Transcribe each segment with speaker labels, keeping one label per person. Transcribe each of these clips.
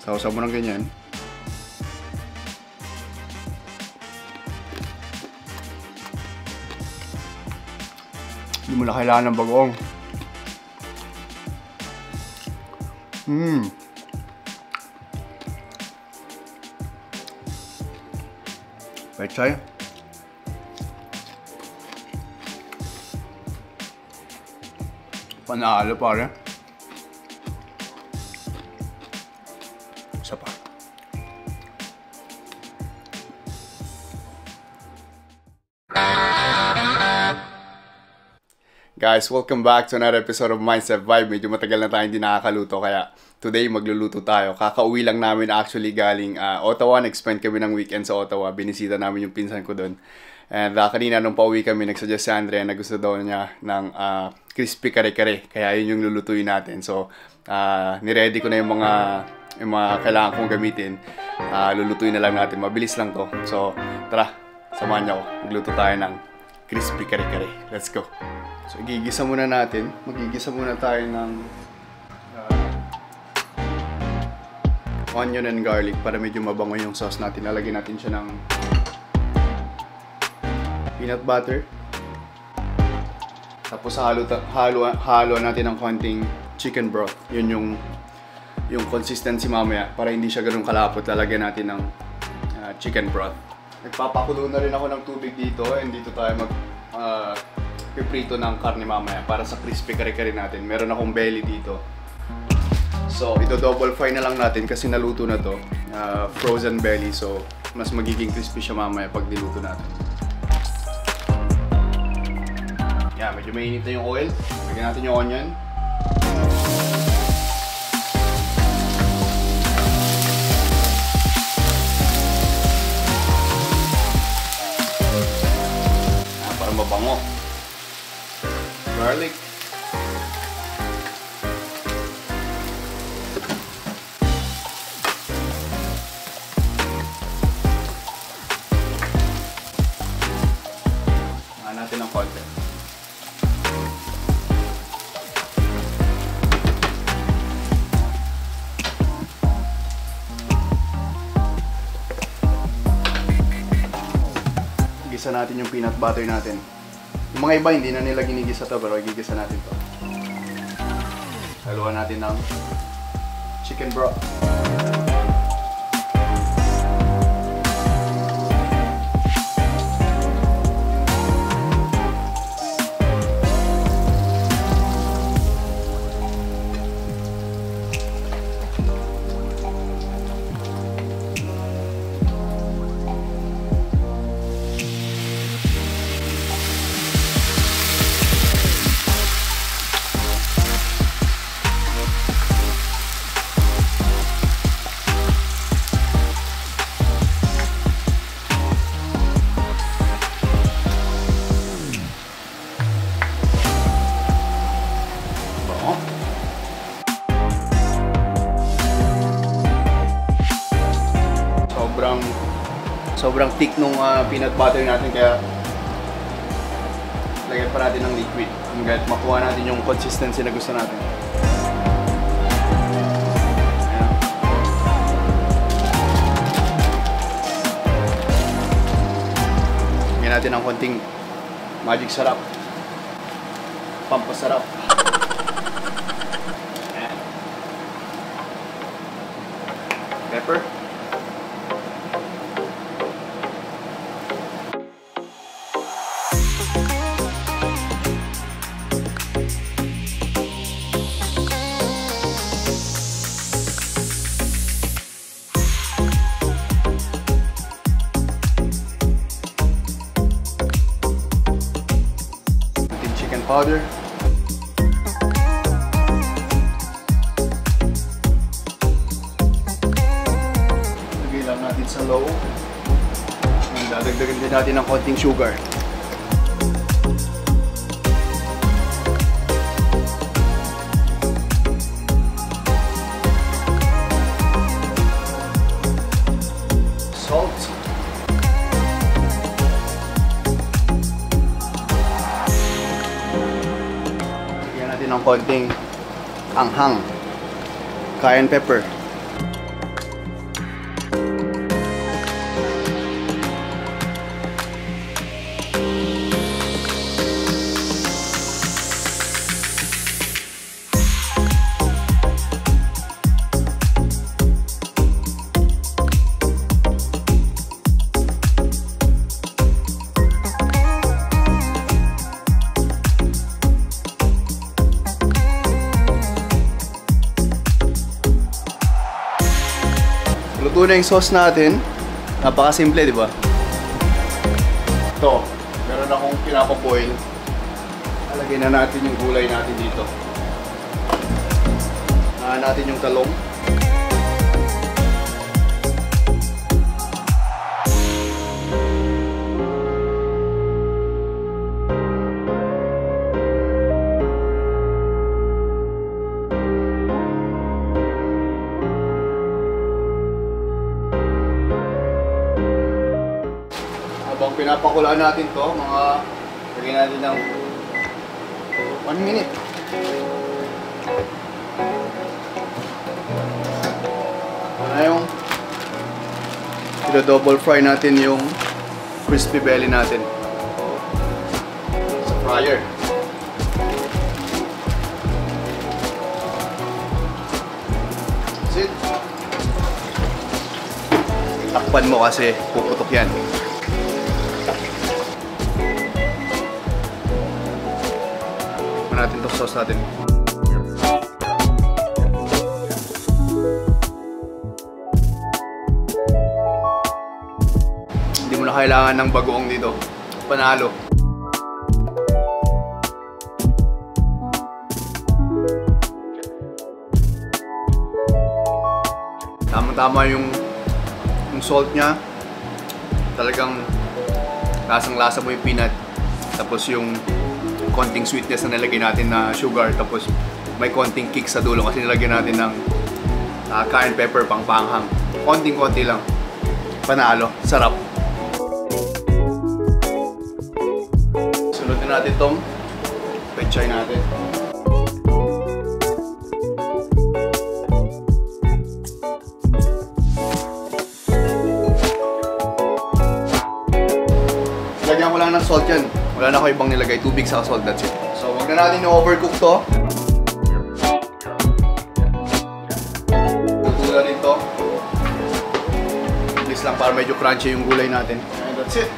Speaker 1: Sausaw mo ng ganyan. Hindi mo na kailangan ng bagoong. Pechay. Panalo pare. Isa pa. Guys, welcome back to another episode of Mindset Vibe. Medyo matagal na tayo hindi nakakaluto kaya today magluluto tayo. Kakauwi lang namin actually galing Ottawa. Nag-spend kami ng weekend sa Ottawa. Binisita namin yung pinsan ko doon. And kanina nung pauwi kami, nagsuggest si Andrea na gusto daw niya ng crispy kare-kare. Kaya yun yung lulutuin natin. So, niready ko na yung mga kailangan kong gamitin. Lulutuin na lang natin. Mabilis lang to. So, tara, samahan niyo ako. Magluto tayo ng crispy kare-kare. Let's go. So, igigisa muna natin. Magigisa muna tayo ng onion and garlic para medyo mabango yung sauce natin. Lalagyan natin siya ng peanut butter. Tapos halo natin ng konting chicken broth. Yun yung consistency mamaya para hindi siya ganun kalapot. Lalagyan natin ng chicken broth. Nagpapakulo na rin ako ng tubig dito and dito tayo piprito ng karne mamaya para sa crispy kare-kare natin. Meron akong belly dito. So, ito double fry na lang natin kasi naluto na to. Frozen belly. So, mas magiging crispy siya mamaya pag diluto natin. Yeah, medyo mainit na yung oil. Lagyan natin yung onion. Para mabango. Garlic. Natin ng konti. Gisa natin yung peanut butter natin. Yung mga iba hindi na nila ginigisa to pero gigisa natin to. Haluan natin ng chicken broth. Sobrang thick nung peanut butter natin kaya lagyan pa natin ng liquid hanggang makuha natin yung consistency na gusto natin. Ayan. Lagyan natin ng konting magic sarap. Pampasarap. Ayan. Pepper. Powder. Lagay lang natin sa low. Dadagdagan din natin ng konting sugar. Salt. Ng konting anghang, cayenne pepper. Luto na yung sauce natin. Napakasimple, di ba? Ito, meron akong pinapaboil. Alagay na natin yung gulay natin dito. Natin yung talong. Habang pinapakulaan natin to, lagyan natin ng 1 minute. Yung double fry natin yung crispy belly natin sa fryer. That's it. Takpan mo kasi puputok yan. Takpan natin itong sauce natin. Hindi mo na kailangan ng bagoong dito. Panalo. Tama-tama yung salt niya. Talagang lasang-lasa mo yung peanut. Tapos yung konting sweetness na nilagay natin na sugar. Tapos may konting kick sa dulo kasi nilagyan natin ng cayenne pepper pang-panghang. Konting-konti lang. Panalo. Sarap. Sunod na natin itong pechay natin. Lagyan ko lang ng salt yan. Wala na ako ibang nilagay. Tubig sa salt, that's it. So, wag na natin i-overcook to. Luto na rin to. Please lang para medyo crunchy yung gulay natin. And that's it.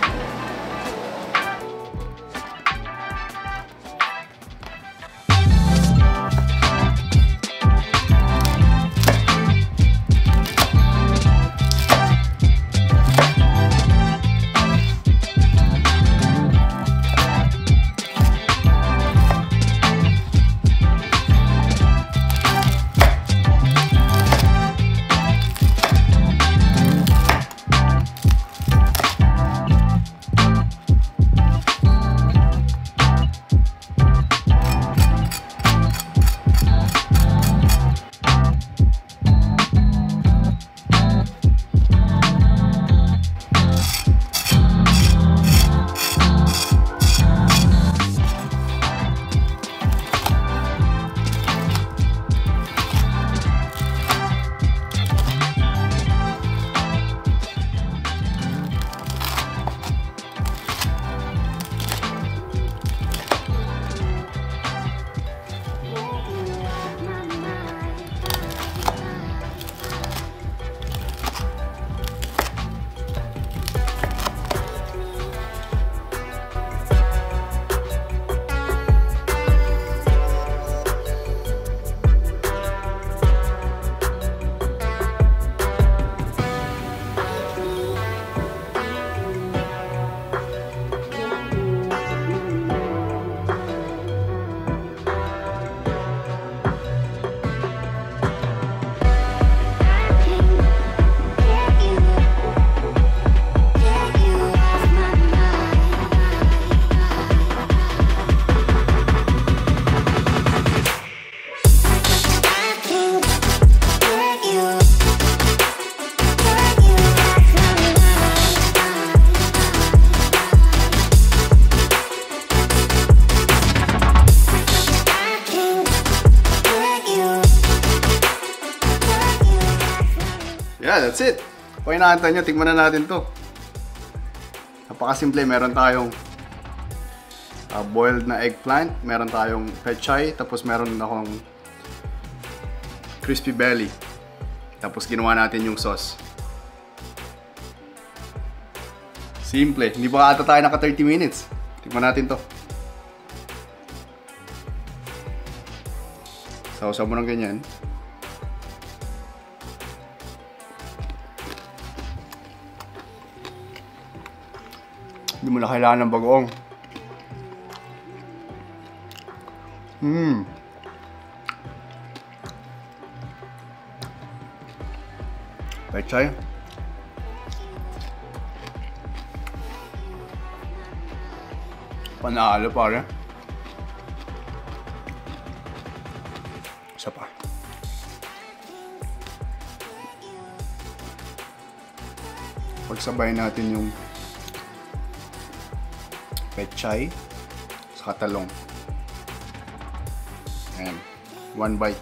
Speaker 1: Yeah, that's it. Kung inaantay nyo, tignan na natin to. Napakasimple. Meron tayong boiled na eggplant. Meron tayong pechay. Tapos meron akong crispy belly. Tapos ginawa natin yung sauce. Simple. Hindi ba ata tayo naka 30 minutes? Tignan natin to. Sausaw mo ng ganyan. Hindi mo na kailangan ng bagoong. Pechay. Panalo pare. Isa pa. Pagsabay natin yung pechay sa talong. Ayan. One bite.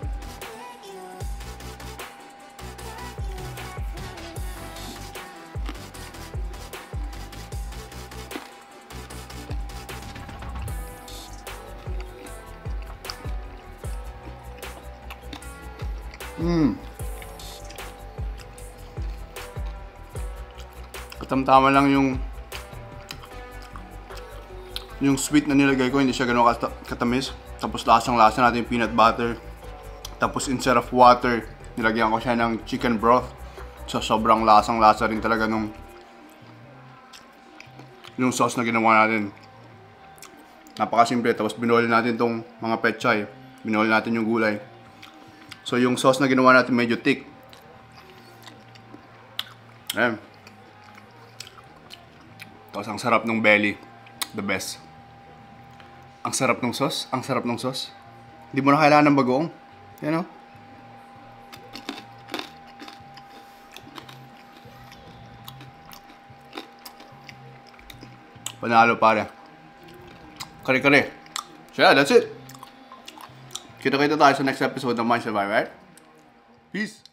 Speaker 1: Katamtama lang yung sweet na nilagay ko, hindi siya gano'ng katamis. Tapos lasang-lasa natin yung peanut butter. Tapos instead of water, nilagyan ko siya ng chicken broth. So sobrang lasang-lasa rin talaga yung sauce na ginawa natin. Napakasimple. Tapos binoli natin tong mga pechay. Binoli natin yung gulay. So yung sauce na ginawa natin medyo thick. Ayan. Tapos ang sarap ng belly. The best. Ang sarap ng sauce. Ang sarap ng sauce. Hindi mo na kailangan ng bagoong. Yan o. Panalo pare. Kare-kare. So yeah, that's it. Kita-kita tayo sa next episode ng Mindset Vibe, right? Peace!